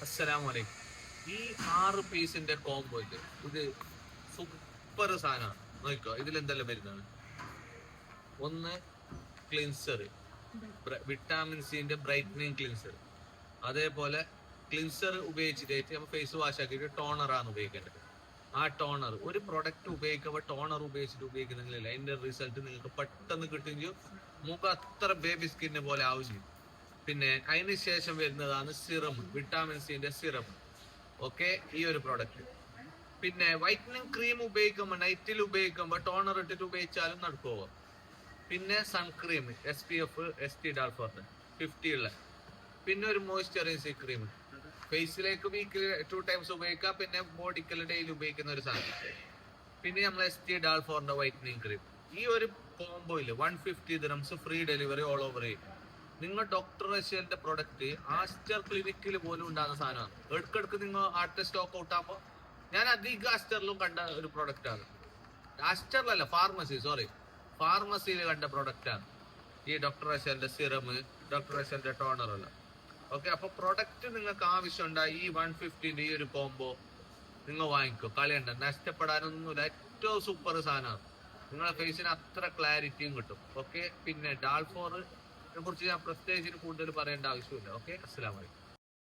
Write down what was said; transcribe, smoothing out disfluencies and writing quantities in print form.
അസ്സലാമലൈക്കും. ഈ 6 പീസിന്റെ കോംബോ ഇല്ലേ, ഇത് സൂപ്പർ സാധനമാണ്. നോക്കിക്കോ, ഇതിലെന്തെല്ലാം വരുന്നത്. ഒന്ന് ക്ലിൻസർ, വിറ്റാമിൻ സിന്റെ ബ്രൈറ്റനിങ് ക്ലിൻസർ. അതേപോലെ ക്ലിൻസർ ഉപയോഗിച്ചിട്ട് നമ്മൾ ഫേസ് വാഷ് ആക്കിയിട്ട് ടോണറാണ് ഉപയോഗിക്കേണ്ടത്. ആ ടോണർ, ഒരു പ്രൊഡക്റ്റ് ഉപയോഗിക്കുമ്പോൾ ടോണർ ഉപയോഗിക്കുന്നെങ്കിലല്ല അതിന്റെ റിസൾട്ട് നിങ്ങൾക്ക് പെട്ടെന്ന് കിട്ടുകയും മുഖം അത്ര ബേബി സ്കിന്നെ പോലെ ആവും. പിന്നെ അതിന് ശേഷം വരുന്നതാണ് സിറം, വിറ്റാമിൻ സിന്റെ സിറം. ഓക്കെ, ഈ ഒരു പ്രോഡക്റ്റ്. പിന്നെ വൈറ്റനിങ് ക്രീം ഉപയോഗിക്കുമ്പോൾ, നൈറ്റിൽ ഉപയോഗിക്കുമ്പോൾ ടോണർ ഇട്ടിട്ട് ഉപയോഗിച്ചാലും നടക്കുമോ. പിന്നെ സൺക്രീം SPF ST ഡാൽഫോർഡ് 50 ഉള്ള. പിന്നെ ഒരു മോയ്സ്ചറൈസിങ് ക്രീം ഫേസിലേക്ക് വീക്കിൽ 2 ടൈംസ് ഉപയോഗിക്കാം. പിന്നെ ബോഡിക്കൽ ഡെയിലി ഉപയോഗിക്കുന്ന ഒരു സാധനം. പിന്നെ നമ്മൾ ST ഡാൽഫോറിന്റെ വൈറ്റനിങ് ക്രീം. ഈ ഒരു കോംബോയിൽ 150 dirhams free delivery all over. നിങ്ങൾ ഡോക്ടർ റഷ്യന്റെ പ്രൊഡക്റ്റ് ആസ്റ്റർ ക്ലിനിക്കിൽ പോലും ഉണ്ടാകുന്ന സാധനമാണ്. ഇടയ്ക്കിടയ്ക്ക് നിങ്ങൾ ആർട്ട് സ്റ്റോക്ക് ഔട്ട് ആകുമ്പോൾ, ഞാൻ അധികം ആസ്റ്ററിലും കണ്ട ഒരു പ്രൊഡക്റ്റ് ആണ്. ആസ്റ്ററിലല്ല, ഫാർമസിയിൽ കണ്ട പ്രൊഡക്റ്റ് ആണ് ഈ ഡോക്ടർ റഷ്യന്റെ സിറം, ഡോക്ടർ റഷ്യന്റെ ടോണർ അല്ല. ഓക്കെ, അപ്പൊ പ്രൊഡക്റ്റ് നിങ്ങൾക്ക് ആവശ്യമുണ്ടായി ഈ 150 ഈ ഒരു കോംബോ നിങ്ങൾ വാങ്ങിക്കോ, കളയണ്ട, നഷ്ടപ്പെടാനൊന്നുമില്ല. ഏറ്റവും സൂപ്പർ സാധനമാണ്. നിങ്ങളെ ഫേസിന് അത്ര ക്ലാരിറ്റിയും കിട്ടും. ഓക്കെ, പിന്നെ ഡാൽഫോറിനെ കുറിച്ച് ഞാൻ പ്രത്യേകിച്ച് കൂടുതൽ പറയേണ്ട ആവശ്യമില്ല. ഓക്കെ, അസ്സലാമു അലൈക്കും.